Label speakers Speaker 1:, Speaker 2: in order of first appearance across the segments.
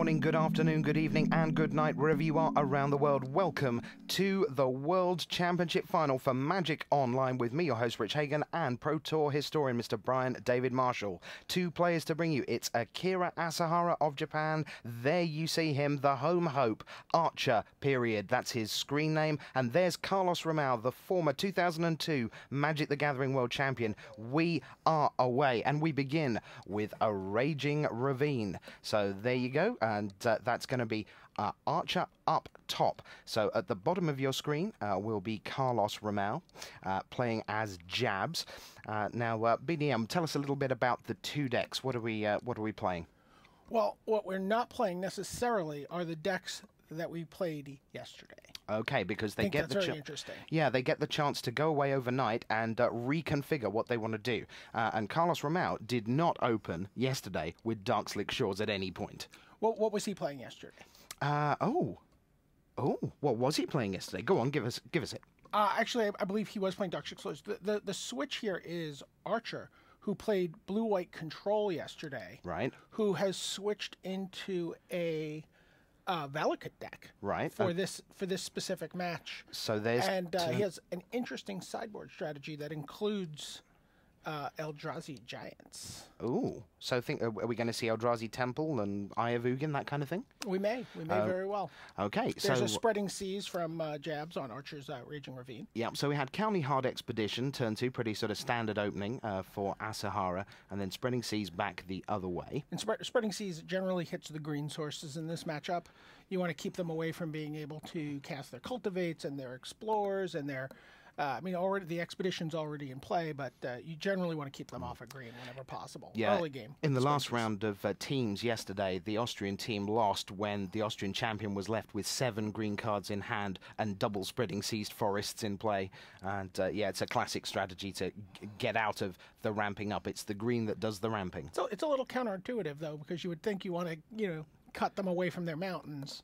Speaker 1: morning, good afternoon, good evening, and good night, wherever you are around the world. Welcome to the World Championship Final for Magic Online with me, your host, Rich Hagan, and Pro Tour historian, Mr. Brian David Marshall. Two players to bring you. It's Akira Asahara of Japan. There you see him, the home hope, Archer, period. That's his screen name. And there's Carlos Romão, the former 2002 Magic the Gathering World Champion. We are away, and we begin with a raging ravine. So there you go, and that's going to be Archer up top. So at the bottom of your screen will be Carlos Romão playing as Jabs. Now, BDM, tell us a little bit about the two decks. What are we playing?
Speaker 2: Well, what we're not playing necessarily are the decks that we played yesterday.
Speaker 1: Okay, because they get
Speaker 2: that's very interesting.
Speaker 1: Yeah, they get the chance to go away overnight and reconfigure what they want to do. And Carlos Romão did not open yesterday with Dark Slick Shores at any point.
Speaker 2: Well, what was he playing yesterday?
Speaker 1: What was he playing yesterday? Go on, give us it.
Speaker 2: Actually, I believe he was playing Dark Slick Shores. The switch here is Archer, who played blue-white control yesterday.
Speaker 1: Right.
Speaker 2: Who has switched into a Valakut deck,
Speaker 1: right,
Speaker 2: for this specific match.
Speaker 1: So there's
Speaker 2: he has an interesting sideboard strategy that includes Eldrazi Giants.
Speaker 1: Ooh, so are we going to see Eldrazi Temple and Eye of Ugin, that kind of thing?
Speaker 2: We may very well.
Speaker 1: Okay,
Speaker 2: there's a Spreading Seas from Jabs on Archer's Raging Ravine.
Speaker 1: Yeah, so we had County Hard Expedition, turn 2, pretty sort of standard opening for Asahara, and then Spreading Seas back the other way.
Speaker 2: And Spreading Seas generally hits the green sources in this matchup. You want to keep them away from being able to cast their Cultivates and their Explorers and their... already the Expedition's already in play, but you generally want to keep them off of green whenever possible.
Speaker 1: Yeah,
Speaker 2: early game.
Speaker 1: In the last round of teams yesterday, the Austrian team lost when the Austrian champion was left with 7 green cards in hand and double Spreading Seas forests in play. And yeah, it's a classic strategy to get out of the ramping up. It's the green that does the ramping.
Speaker 2: So it's a little counterintuitive, though, because you would think you want to, cut them away from their mountains,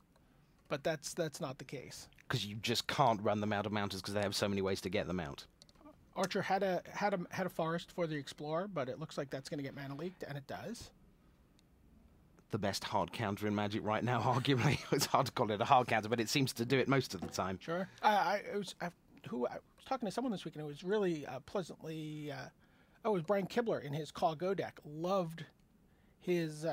Speaker 2: but that's not the case.
Speaker 1: Because you just can't run them out of mountains because they have so many ways to get them out.
Speaker 2: Archer had a forest for the Explorer, but it looks like that's going to get mana leaked, and it does.
Speaker 1: The best hard counter in Magic right now, arguably. It's hard to call it a hard counter, but it seems to do it most of the time.
Speaker 2: Sure. I was talking to someone this week, and it was really pleasantly... it was Brian Kibler in his Call Go deck. Loved his...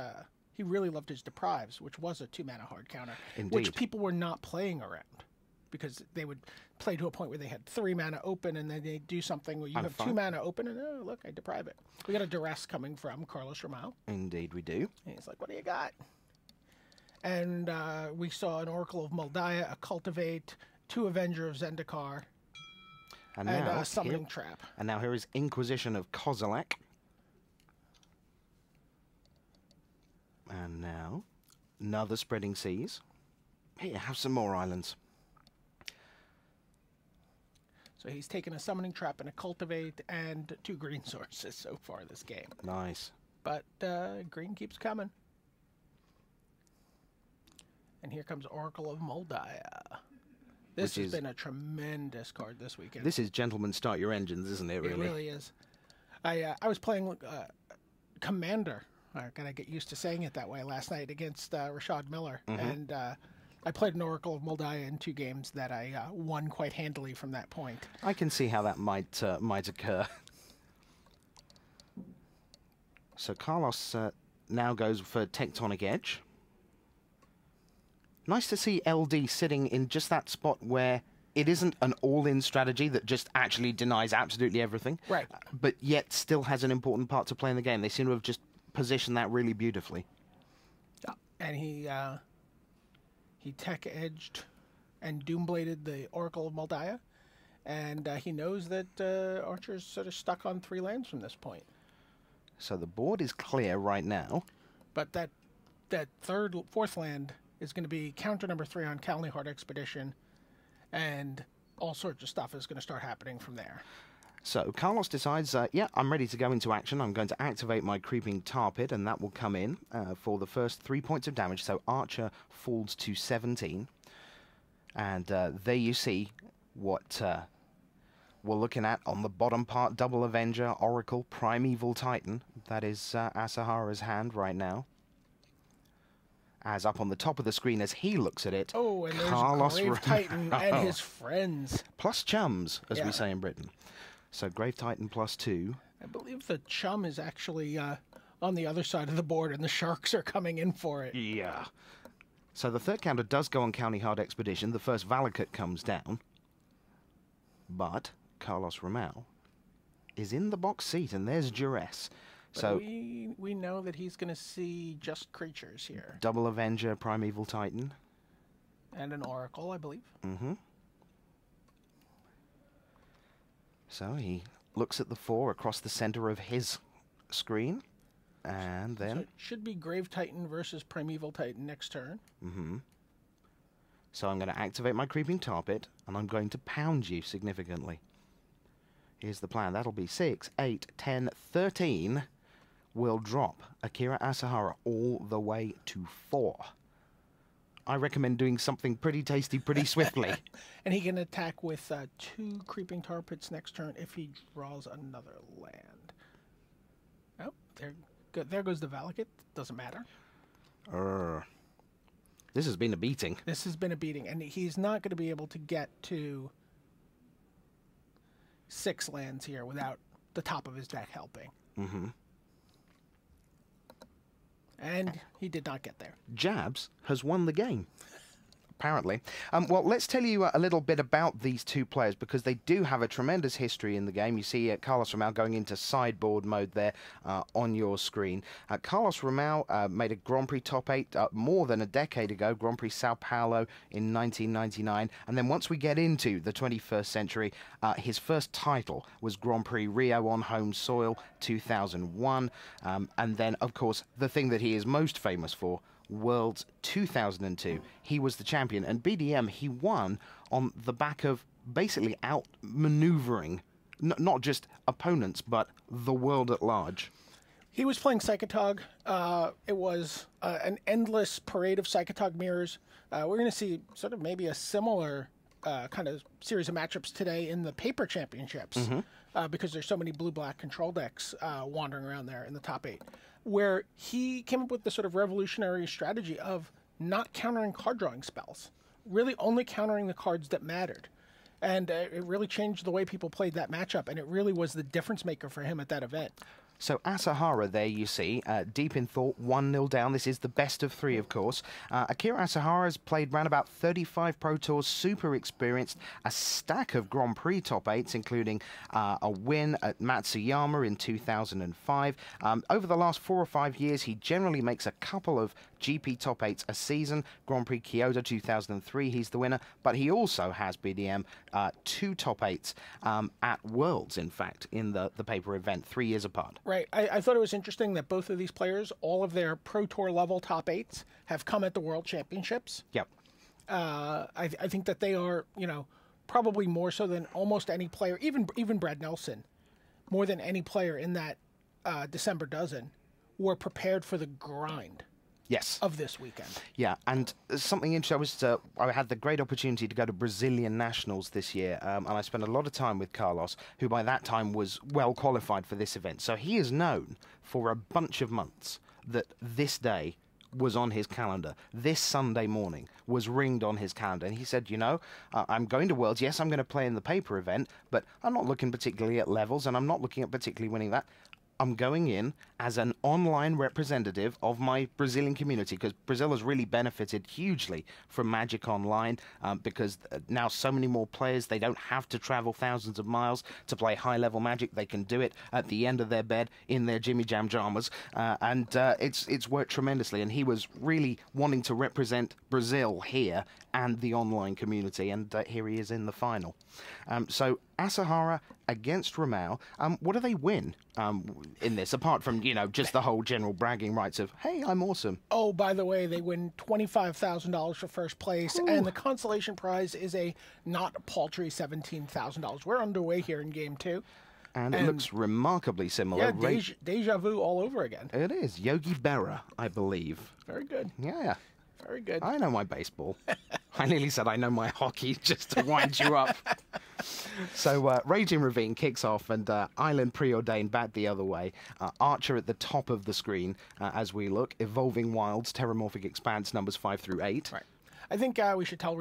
Speaker 2: he really loved his Deprives, which was a 2-mana hard counter.
Speaker 1: Indeed.
Speaker 2: Which people were not playing around, because they would play to a point where they had 3 mana open, and then they do something where you have 2 mana open, and oh, look, I deprive it. We got a duress coming from Carlos Romão.
Speaker 1: Indeed we do.
Speaker 2: And he's like, what do you got? And we saw an Oracle of Moldiah, a Cultivate, 2 Avenger of Zendikar, and a Summoning Trap.
Speaker 1: And now here is Inquisition of Kozilek. And now, another Spreading Seas. Here, have some more islands.
Speaker 2: So he's taken a Summoning Trap and a Cultivate and 2 green sources so far this game.
Speaker 1: Nice.
Speaker 2: But green keeps coming. And here comes Oracle of Moldiah. This has been a tremendous card this weekend.
Speaker 1: This is Gentlemen Start Your Engines, isn't it, really?
Speaker 2: It really is. I was playing Commander. I gotta get used to saying it that way. Last night against Rashad Miller, and I played an Oracle of Moldiah in 2 games that I won quite handily from that point.
Speaker 1: I can see how that might occur. So Carlos now goes for Tectonic Edge. Nice to see LD sitting in just that spot where it isn't an all-in strategy that just actually denies absolutely everything,
Speaker 2: right?
Speaker 1: But yet still has an important part to play in the game. They seem to have just positioned that really beautifully.
Speaker 2: And he tech-edged and Doombladed the Oracle of Moldiah, and he knows that Archer's sort of stuck on 3 lands from this point.
Speaker 1: So the board is clear right now.
Speaker 2: But that 4th land is going to be counter number 3 on County Hard Expedition, and all sorts of stuff is going to start happening from there.
Speaker 1: So Carlos decides, yeah, I'm ready to go into action. I'm going to activate my Creeping Tar Pit, and that will come in for the first 3 points of damage. So Archer falls to 17. And there you see what we're looking at on the bottom part. Double Avenger, Oracle, Primeval Titan. That is Asahara's hand right now. as up on the top of the screen as he looks at it,
Speaker 2: Oh, and there's
Speaker 1: Carlos
Speaker 2: Grave Titan and his friends.
Speaker 1: plus chums, as
Speaker 2: Yeah.
Speaker 1: we say in Britain. So Grave Titan +2.
Speaker 2: I believe the chum is actually on the other side of the board, and the sharks are coming in for it.
Speaker 1: Yeah. So the third counter does go on County Hard Expedition. The first Valakut comes down. But Carlos Romão is in the box seat, and there's Duress.
Speaker 2: But
Speaker 1: So
Speaker 2: we know that he's going to see just creatures here.
Speaker 1: double Avenger, Primeval Titan.
Speaker 2: And an Oracle, I believe.
Speaker 1: Mm-hmm. So he looks at the 4 across the center of his screen. And then...
Speaker 2: So it should be Grave Titan versus Primeval Titan next turn.
Speaker 1: Mm-hmm. So I'm going to activate my Creeping Tar Pit, and I'm going to pound you significantly. Here's the plan. That'll be 6, 8, 10, 13. We'll drop Akira Asahara all the way to 4. I recommend doing something pretty tasty pretty swiftly.
Speaker 2: And he can attack with 2 Creeping Tar Pits next turn if he draws another land. Oh, there goes the Valakut. Doesn't matter.
Speaker 1: This has been a beating.
Speaker 2: This has been a beating, and he's not going to be able to get to 6 lands here without the top of his deck helping.
Speaker 1: Mm-hmm.
Speaker 2: And he did not get there.
Speaker 1: Jabs has won the game. Apparently. Well, let's tell you a little bit about these two players, because they do have a tremendous history in the game. You see Carlos Romão going into sideboard mode there on your screen. Carlos Romão made a Grand Prix top 8 more than a decade ago, Grand Prix Sao Paulo in 1999. And then once we get into the 21st century, his first title was Grand Prix Rio on home soil 2001. And then, of course, the thing that he is most famous for, Worlds 2002. He was the champion, and BDM he won on the back of basically outmaneuvering not just opponents but the world at large.
Speaker 2: He was playing Psychotog. It was an endless parade of Psychotog mirrors. We're going to see sort of maybe a similar kind of series of matchups today in the paper championships, because there's so many blue-black control decks wandering around there in the top 8, where he came up with the sort of revolutionary strategy of not countering card drawing spells, really only countering the cards that mattered. And it really changed the way people played that matchup, and it really was the difference maker for him at that event.
Speaker 1: So Asahara there you see, deep in thought, 1-0 down. This is the best of 3, of course. Akira Asahara has played around about 35 Pro Tours, super experienced, a stack of Grand Prix top 8s, including a win at Matsuyama in 2005. Over the last 4 or 5 years, he generally makes a couple of GP top 8s a season. Grand Prix Kyoto 2003, he's the winner, but he also has BDM 2 top 8s at Worlds, in fact, in the paper event, 3 years apart.
Speaker 2: Right. I thought it was interesting that both of these players, all of their Pro Tour level top 8s, have come at the World Championships.
Speaker 1: Yep.
Speaker 2: I think that they are, probably more so than almost any player, even Brad Nelson, more than any player in that December dozen, were prepared for the grind.
Speaker 1: Yes.
Speaker 2: Of this weekend.
Speaker 1: Yeah, and something interesting, I had the great opportunity to go to Brazilian Nationals this year, and I spent a lot of time with Carlos, who by that time was well qualified for this event. So he is known for a bunch of months that this day was on his calendar. This Sunday morning was ringed on his calendar. And he said, I'm going to Worlds. Yes, I'm going to play in the paper event, but I'm not looking particularly at levels, and I'm not looking at particularly winning that. I'm going in as an online representative of my Brazilian community, because Brazil has really benefited hugely from Magic Online, because now so many more players, they don't have to travel thousands of miles to play high-level Magic. They can do it at the end of their bed in their Jimmy Jam jammers, and it's worked tremendously. And he was really wanting to represent Brazil here and the online community, and here he is in the final. So Asahara against Romão. What do they win in this, apart from, just the whole general bragging rights of, hey, I'm awesome?
Speaker 2: Oh, by the way, they win $25,000 for first place,
Speaker 1: Ooh. And
Speaker 2: the consolation prize is a not paltry $17,000. We're underway here in Game 2.
Speaker 1: And it looks remarkably similar.
Speaker 2: Yeah, deja vu all over again.
Speaker 1: It is. Yogi Berra, I believe.
Speaker 2: Very good.
Speaker 1: Yeah.
Speaker 2: Very good.
Speaker 1: I know my baseball. I nearly said I know my hockey just to wind you up. So Raging Ravine kicks off, and Island Preordained back the other way. Archer at the top of the screen as we look. Evolving Wilds, Terramorphic Expanse, numbers 5 through 8.
Speaker 2: Right. I think we should tell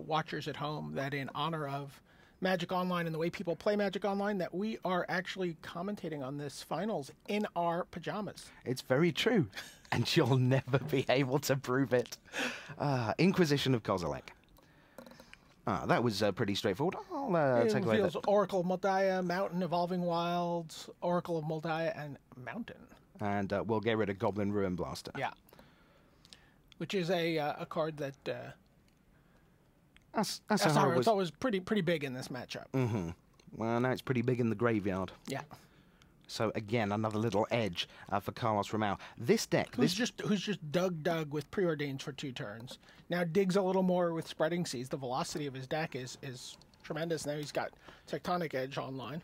Speaker 2: watchers at home that in honor of Magic Online and the way people play Magic Online, that we are actually commentating on this finals in our pajamas.
Speaker 1: It's very true, and you'll never be able to prove it. Inquisition of Kozilek. That was pretty straightforward. I'll take away that.
Speaker 2: Oracle of Moldiah, Mountain, Evolving Wilds, Oracle of Moldiah, and Mountain.
Speaker 1: And we'll get rid of Goblin Ruin Blaster.
Speaker 2: Yeah. Which is a card that
Speaker 1: Asahara
Speaker 2: thought was pretty big in this matchup.
Speaker 1: Mm-hmm. Well, now it's pretty big in the graveyard.
Speaker 2: Yeah.
Speaker 1: So again, another little edge for Carlos Romão. This deck,
Speaker 2: who's just dug with Preordains for 2 turns. Now digs a little more with Spreading Seas. The velocity of his deck is tremendous. Now he's got Tectonic Edge online.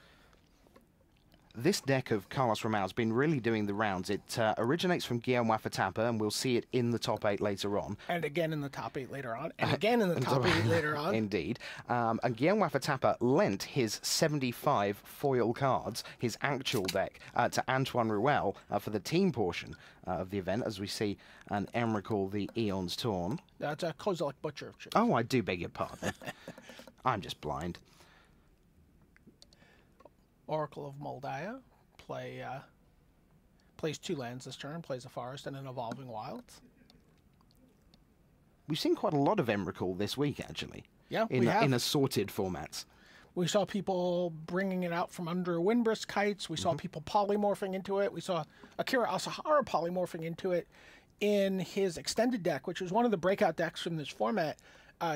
Speaker 1: This deck of Carlos Romão has been really doing the rounds. It originates from Guillaume Wafatapa, and we'll see it in the top 8 later on.
Speaker 2: And again in the top 8 later on. And again in the top 8 later on.
Speaker 1: Indeed. And Guillaume Wafatapa lent his 75 foil cards, his actual deck, to Antoine Ruel for the team portion of the event, as we see an Emrakul, the Eons Torn.
Speaker 2: That's a Kozilek Butcher.
Speaker 1: Oh, I do beg your pardon. I'm just blind.
Speaker 2: Oracle of Moldiah plays 2 lands this turn, plays a forest and an Evolving Wilds.
Speaker 1: We've seen quite a lot of Emrakul this week, actually.
Speaker 2: Yeah, we have.
Speaker 1: In assorted formats.
Speaker 2: We saw people bringing it out from under Windbrisk Kites. We saw people polymorphing into it. We saw Akira Asahara polymorphing into it in his extended deck, which was one of the breakout decks from this format.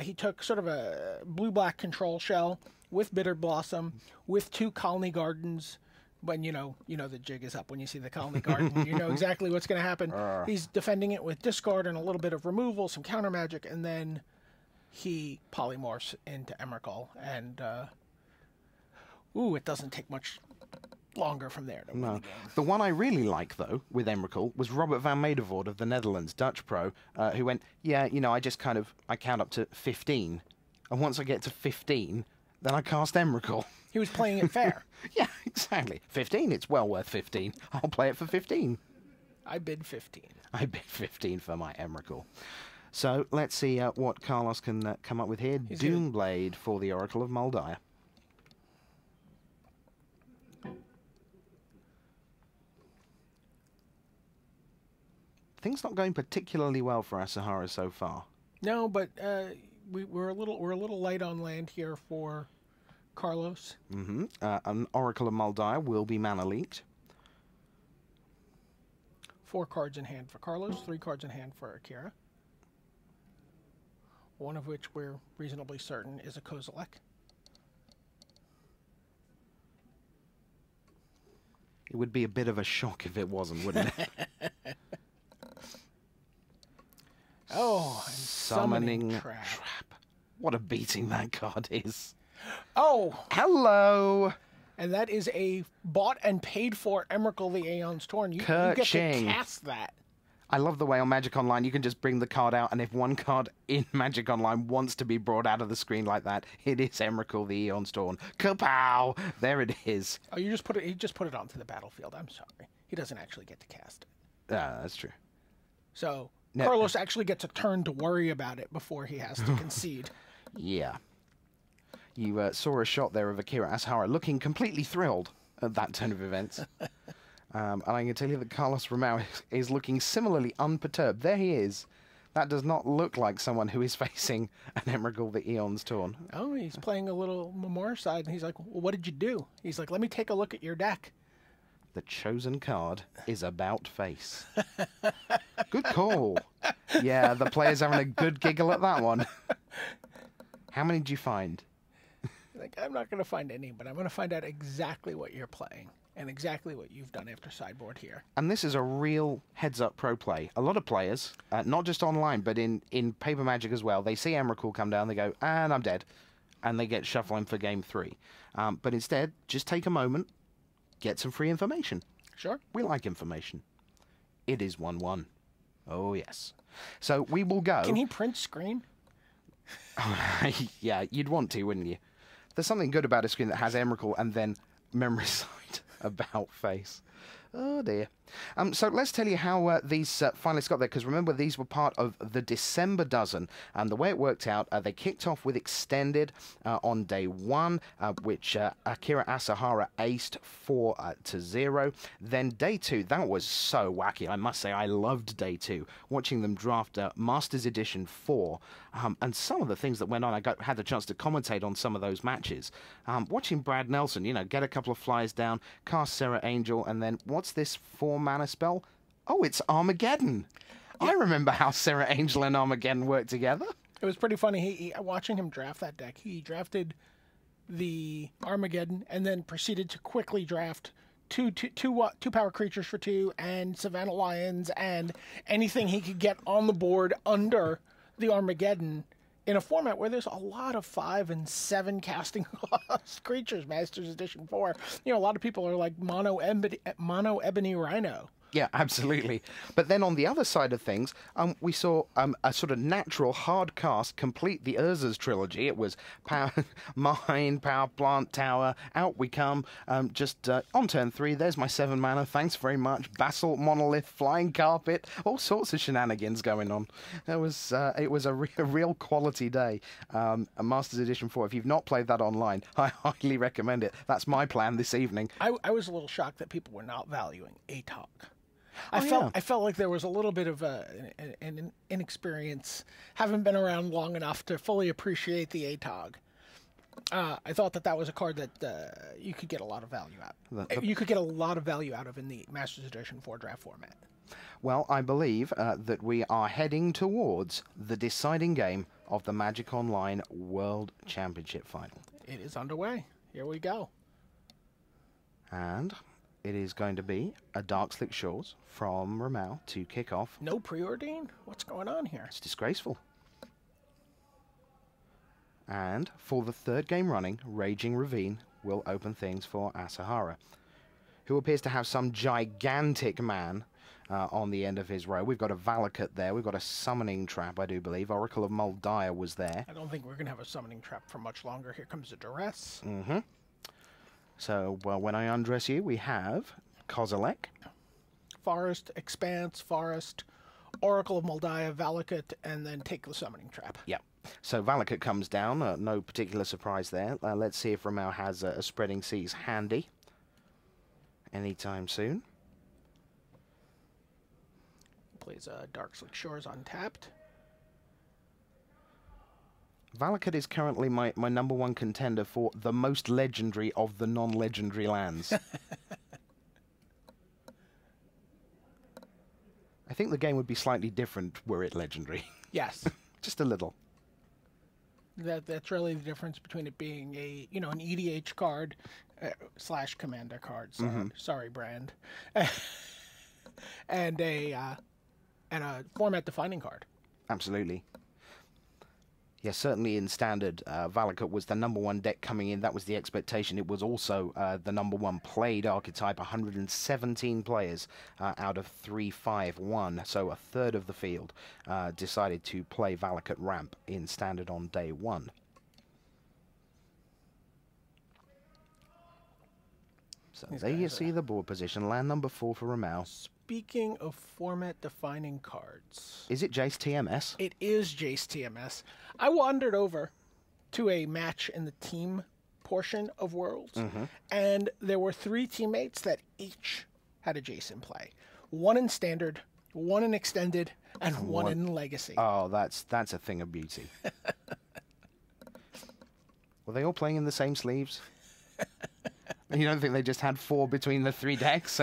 Speaker 2: He took sort of a blue-black control shell with Bitter Blossom, with 2 Colony Gardens. When you know the jig is up when you see the Colony Garden. You know exactly what's going to happen. He's defending it with discard and a little bit of removal, some counter magic, and then he polymorphs into Emrakul. And it doesn't take much longer from there to win the game.
Speaker 1: The one I really like, though, with Emrakul was Robert van Medevoort of the Netherlands, Dutch pro, who went, I count up to 15. And once I get to 15, then I cast Emrakul.
Speaker 2: He was playing it fair.
Speaker 1: Yeah, exactly. 15, it's well worth 15. I'll play it for 15.
Speaker 2: I bid 15.
Speaker 1: I bid 15 for my Emrakul. So let's see what Carlos can come up with here. Doomblade for the Oracle of Moldiah. Things not going particularly well for Asahara so far.
Speaker 2: No, but we're a little light on land here for Carlos.
Speaker 1: Mm-hmm. An Oracle of Moldiah will be mana leaked.
Speaker 2: 4 cards in hand for Carlos, 3 cards in hand for Akira. One of which we're reasonably certain is a Kozilek.
Speaker 1: It would be a bit of a shock if it wasn't, wouldn't it?
Speaker 2: Summoning Trap.
Speaker 1: What a beating that card is.
Speaker 2: Oh!
Speaker 1: Hello!
Speaker 2: And that is a bought and paid for Emrakul the Aeon's Torn. You get to cast that.
Speaker 1: I love the way on Magic Online you can just bring the card out, and if one card in Magic Online wants to be brought out of the screen like that, it is Emrakul the Eon's Torn. Kapow! There it is.
Speaker 2: Oh, he just put it onto the battlefield. I'm sorry. He doesn't actually get to cast it.
Speaker 1: That's true.
Speaker 2: So Carlos actually gets a turn to worry about it before he has to concede.
Speaker 1: Yeah. You saw a shot there of Akira Asahara looking completely thrilled at that turn of events. And I can tell you that Carlos Romão is looking similarly unperturbed. There he is. That does not look like someone who is facing an Emrakul the Eon's Torn.
Speaker 2: Oh, he's playing a little Memoir side, and he's like, well, what did you do? He's like, let me take a look at your deck.
Speaker 1: The chosen card is About Face. Good call. Yeah, the player's having a good giggle at that one. How many did you find?
Speaker 2: Like, I'm not going to find any, but I'm going to find out exactly what you're playing and exactly what you've done after sideboard here.
Speaker 1: And this is a real heads-up pro play. A lot of players, not just online, but in Paper Magic as well, they see Emrakul come down, they go, and I'm dead. And they get shuffling for game 3. But instead, just take a moment, get some free information.
Speaker 2: Sure.
Speaker 1: We like information. It is 1-1. Oh, yes. So we will go...
Speaker 2: Can he print screen?
Speaker 1: Yeah, you'd want to, wouldn't you? There's something good about a screen that has Emrakul and then memory site about face. Oh dear. So let's tell you how these finalists got there, because remember, these were part of the December dozen, and the way it worked out, they kicked off with extended on day 1, which Akira Asahara aced 4-0. Then day 2, that was so wacky. I must say, I loved day 2, watching them draft Masters Edition 4, and some of the things that went on. Had the chance to commentate on some of those matches. Watching Brad Nelson, get a couple of flies down, cast Serra Angel, and then what's this 4-mana spell? Oh, it's Armageddon. Yeah. I remember how Serra Angel and Armageddon worked together.
Speaker 2: It was pretty funny. Watching him draft that deck, he drafted the Armageddon and then proceeded to quickly draft two power creatures for 2 and Savannah Lions and anything he could get on the board under the Armageddon, in a format where there's a lot of 5 and 7 casting cost creatures. Masters Edition 4. A lot of people are like mono ebony rhino.
Speaker 1: Yeah, absolutely. But then on the other side of things, we saw a sort of natural hard cast complete the Urza's trilogy. It was Mine, Power Plant, Tower, out we come. Just on turn 3, there's my 7 mana, thanks very much. Basalt Monolith, Flying Carpet, all sorts of shenanigans going on. It was a real quality day. Masters Edition 4, if you've not played that online, I highly recommend it. That's my plan this evening.
Speaker 2: I was a little shocked that people were not valuing ATOG. I felt like there was a little bit of an inexperience, haven't been around long enough to fully appreciate the ATOG. I thought that was a card that you could get a lot of value out. You could get a lot of value out of in the Masters Edition 4 draft format.
Speaker 1: Well, I believe that we are heading towards the deciding game of the Magic Online World Championship Final.
Speaker 2: It is underway. Here we go.
Speaker 1: And it is going to be a Darkslick Shores from Romão to kick off.
Speaker 2: No preordain? What's going on here?
Speaker 1: It's disgraceful. And for the 3rd game running, Raging Ravine will open things for Asahara, who appears to have some gigantic man on the end of his row. We've got a Valakut there. We've got a Summoning Trap, I do believe. Oracle of Moldiah was there.
Speaker 2: I don't think we're going to have a Summoning Trap for much longer. Here comes a Duress.
Speaker 1: Mm-hmm. So, when I undress you, we have Kozilek.
Speaker 2: Forest, Expanse, Forest, Oracle of Moldiah, Valakut, and then take the Summoning Trap.
Speaker 1: Yeah. So Valakut comes down. No particular surprise there. Let's see if Romão has a Spreading Seas handy anytime soon.
Speaker 2: Plays Darkslick Shores untapped.
Speaker 1: Valakut is currently my number 1 contender for the most legendary of the non-legendary lands. I think the game would be slightly different were it legendary.
Speaker 2: Yes.
Speaker 1: Just a little.
Speaker 2: That's really the difference between it being an EDH card / Commander card. Sorry, brand. and a format defining card.
Speaker 1: Absolutely. Yes, certainly in Standard, Valakut was the number 1 deck coming in. That was the expectation. It was also the number 1 played archetype, 117 players out of 351. So a third of the field decided to play Valakut Ramp in Standard on day 1. So there you see the board position. Land number 4 for Romão.
Speaker 2: Speaking of format-defining cards...
Speaker 1: Is it Jace TMS?
Speaker 2: It is Jace TMS. I wandered over to a match in the team portion of Worlds, and there were 3 teammates that each had a Jace in play. 1 in Standard, 1 in Extended, and 1 in Legacy.
Speaker 1: Oh, that's a thing of beauty. Were they all playing in the same sleeves? You don't think they just had 4 between the 3 decks?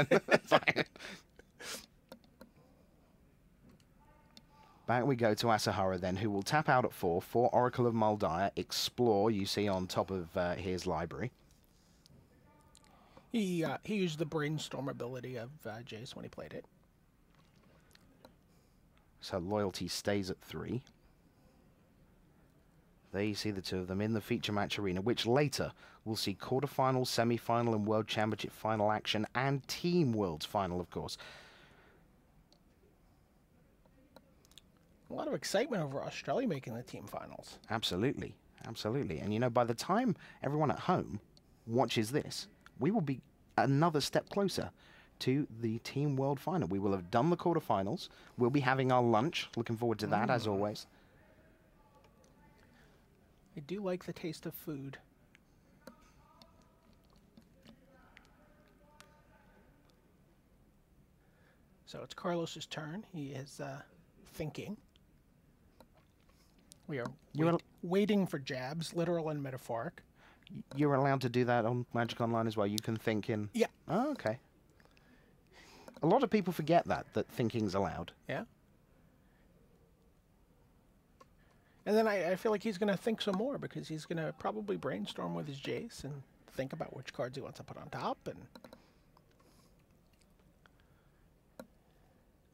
Speaker 1: Back we go to Asahara then, who will tap out at 4 for Oracle of Moldiah, Explore, you see on top of his library.
Speaker 2: He used the Brainstorm ability of Jace when he played it.
Speaker 1: So Loyalty stays at 3. There you see the 2 of them in the feature match arena, which later will see quarterfinal, semi-final, and World Championship final action, and Team Worlds final, of course.
Speaker 2: A lot of excitement over Australia making the team finals.
Speaker 1: Absolutely. Absolutely. And, you know, by the time everyone at home watches this, we will be another step closer to the Team World Final. We will have done the quarterfinals. We'll be having our lunch. Looking forward to that, as always.
Speaker 2: I do like the taste of food. So it's Carlos's turn. He is thinking. We are waiting for jabs, literal and metaphoric.
Speaker 1: You're allowed to do that on Magic Online as well. You can think in...
Speaker 2: Yeah.
Speaker 1: Oh, okay. A lot of people forget that thinking's allowed.
Speaker 2: Yeah. And then I feel like he's going to think some more because he's going to probably brainstorm with his Jace and think about which cards he wants to put on top. And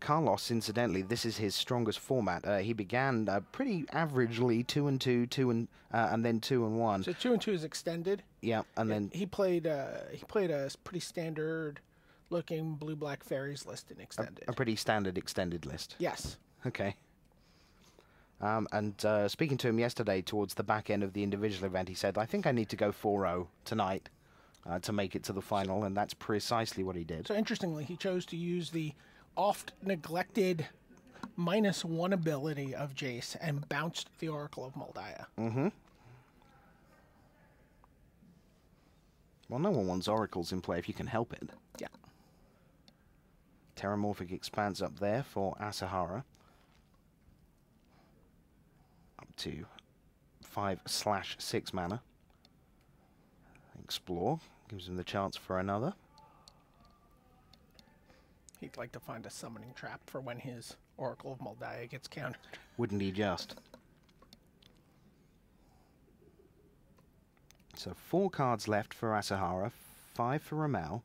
Speaker 1: Carlos, incidentally, this is his strongest format. He began pretty averagely 2-2, and then 2-1.
Speaker 2: So 2-2 is extended.
Speaker 1: Yeah, and then
Speaker 2: he played a pretty standard looking blue-black fairies list in extended.
Speaker 1: A pretty standard extended list.
Speaker 2: Yes.
Speaker 1: Okay. And speaking to him yesterday towards the back end of the individual event, he said, I think I need to go 4-0 tonight to make it to the final, and that's precisely what he did.
Speaker 2: So interestingly, he chose to use the oft-neglected -1 ability of Jace and bounced the Oracle of Moldiah.
Speaker 1: Mm-hmm. Well, no one wants oracles in play if you can help it.
Speaker 2: Yeah.
Speaker 1: Terramorphic Expanse up there for Asahara. Up to 5/6 mana. Explore. Gives him the chance for another.
Speaker 2: He'd like to find a summoning trap for when his Oracle of Moldiah gets countered.
Speaker 1: Wouldn't he just? So 4 cards left for Asahara, 5 for Romão.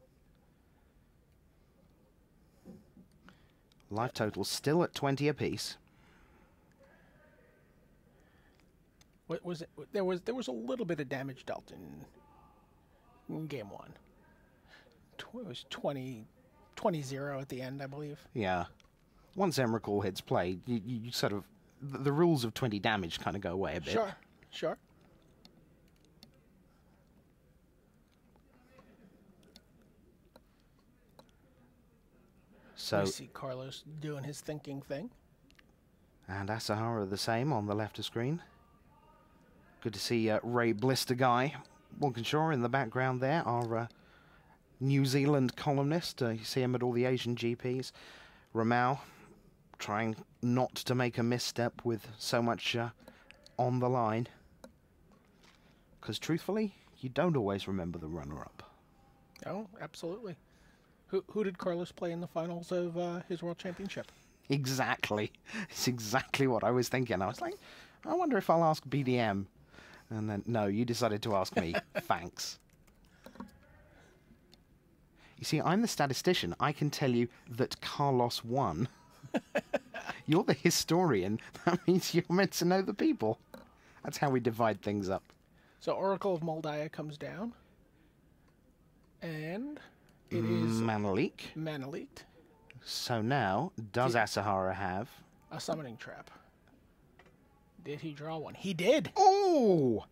Speaker 1: Life total still at 20 apiece.
Speaker 2: What was it? There was a little bit of damage dealt in game 1. It was 20-0 at the end, I believe.
Speaker 1: Yeah. Once Emrakul hits play, you sort of... The rules of 20 damage kind of go away a bit.
Speaker 2: Sure, sure.
Speaker 1: So,
Speaker 2: we see Carlos doing his thinking thing.
Speaker 1: And Asahara the same on the left of screen. Good to see Ray Blister Guy Walkinshaw in the background there, our New Zealand columnist. You see him at all the Asian GPs. Romão trying not to make a misstep with so much on the line. Because truthfully, you don't always remember the runner-up.
Speaker 2: Oh, absolutely. Who did Carlos play in the finals of his World Championship?
Speaker 1: Exactly. It's exactly what I was thinking. I was like, I wonder if I'll ask BDM. And then, no, you decided to ask me. Thanks. You see, I'm the statistician. I can tell you that Carlos won. You're the historian. That means you're meant to know the people. That's how we divide things up.
Speaker 2: So Oracle of Moldiah comes down. And it is
Speaker 1: Mana leak.
Speaker 2: mana leaked.
Speaker 1: So now, does Asahara have
Speaker 2: A summoning trap. Did he draw one? He did!
Speaker 1: Oh!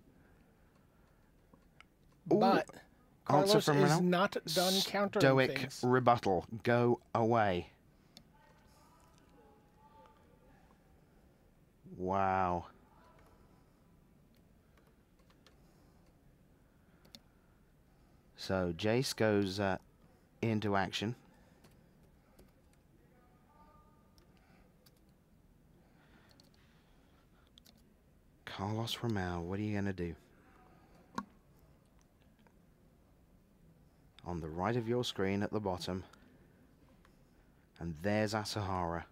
Speaker 2: But Carlos
Speaker 1: from
Speaker 2: is
Speaker 1: Romão?
Speaker 2: not done countering
Speaker 1: Stoic
Speaker 2: things.
Speaker 1: rebuttal. Go away. Wow. So Jace goes into action. Carlos Romão, what are you going to do? On the right of your screen at the bottom. And there's Asahara.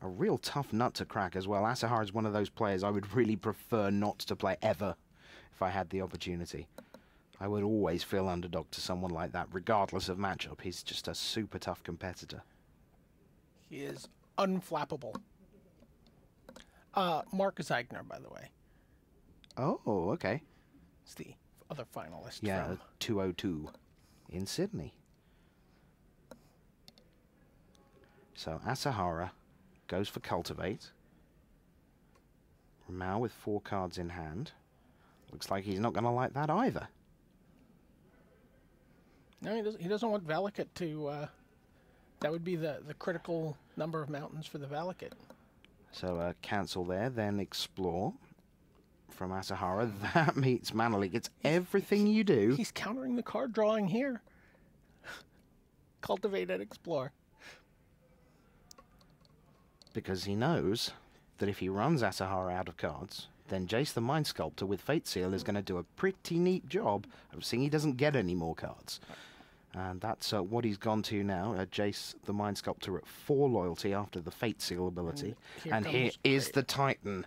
Speaker 1: A real tough nut to crack as well. Asahara is one of those players I would really prefer not to play ever if I had the opportunity. I would always feel underdog to someone like that, regardless of matchup. He's just a super tough competitor.
Speaker 2: He is unflappable. Mark Zeigner, by the way.
Speaker 1: Oh, okay.
Speaker 2: It's the other finalist.
Speaker 1: Yeah,
Speaker 2: from
Speaker 1: 202 in Sydney. So Asahara goes for Cultivate. Romão with 4 cards in hand. Looks like he's not going to like that either.
Speaker 2: No, he doesn't want Valakut to... that would be the critical number of mountains for the Valakut.
Speaker 1: So cancel there, then explore from Asahara. That meets Mana Leak. It's everything you do.
Speaker 2: He's countering the card drawing here. Cultivate and explore.
Speaker 1: Because he knows that if he runs Asahara out of cards, then Jace the Mind Sculptor with Fate Seal is going to do a pretty neat job of seeing he doesn't get any more cards. And that's what he's gone to now. Jace the Mind Sculptor at 4 loyalty after the Fate Seal ability. And here is the Titan.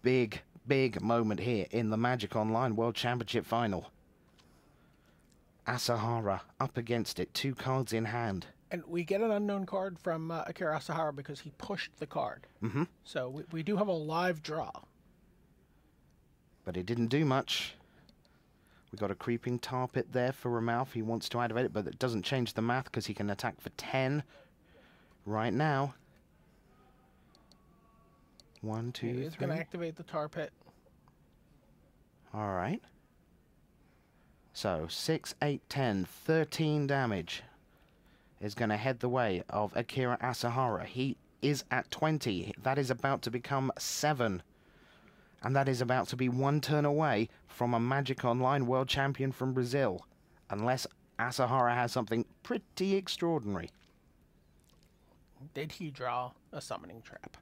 Speaker 1: Big, big moment here in the Magic Online World Championship Final. Asahara up against it, 2 cards in hand.
Speaker 2: And we get an unknown card from Akira Asahara because he pushed the card.
Speaker 1: Mm-hmm.
Speaker 2: So we do have a live draw.
Speaker 1: But it didn't do much. We got a creeping tar pit there for Romão if he wants to activate it, but it doesn't change the math because he can attack for 10 right now. 1, 2, 3.
Speaker 2: He's going to activate the tar pit.
Speaker 1: All right. So 6, 8, 10, 13 damage is going to head the way of Akira Asahara. He is at 20. That is about to become 7. And that is about to be 1 turn away from a Magic Online World Champion from Brazil. Unless Asahara has something pretty extraordinary.
Speaker 2: Did he draw a summoning trap?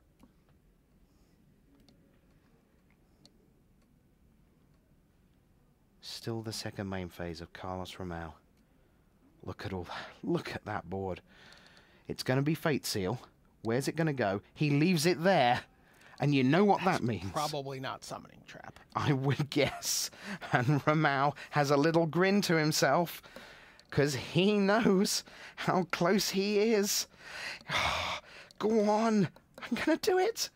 Speaker 1: Still the second main phase of Carlos Romão. Look at all that. Look at that board. It's going to be Fate Seal. Where's it going to go? He leaves it there. And you know what that means.
Speaker 2: Probably not summoning trap.
Speaker 1: I would guess. And Romão has a little grin to himself because he knows how close he is. Go on. I'm going to do it.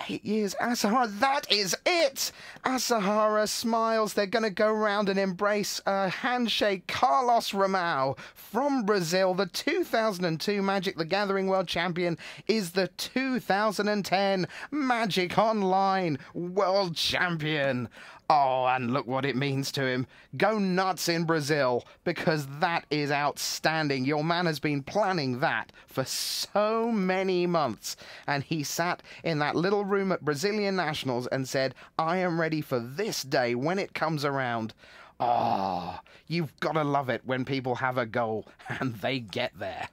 Speaker 1: 8 years, Asahara, that is it! Asahara smiles. They're going to go round and embrace a handshake. Carlos Romão from Brazil, the 2002 Magic the Gathering World Champion, is the 2010 Magic Online World Champion. Oh, and look what it means to him. Go nuts in Brazil, because that is outstanding. Your man has been planning that for so many months. And he sat in that little room at Brazilian Nationals and said, I am ready for this day when it comes around. Oh, you've got to love it when people have a goal and they get there.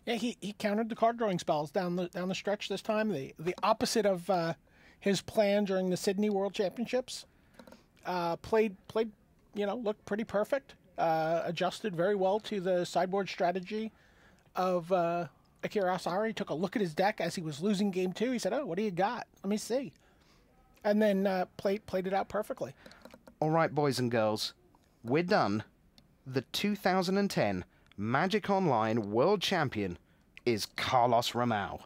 Speaker 2: Yeah, he countered the card drawing spells down the stretch this time. The opposite of his plan during the Sydney World Championships. Played, looked pretty perfect. Adjusted very well to the sideboard strategy of Akira Asahara. He took a look at his deck as he was losing game 2. He said, "Oh, what do you got? Let me see." And then played it out perfectly.
Speaker 1: All right, boys and girls, we're done. The 2010 Magic Online World Champion is Carlos Romão.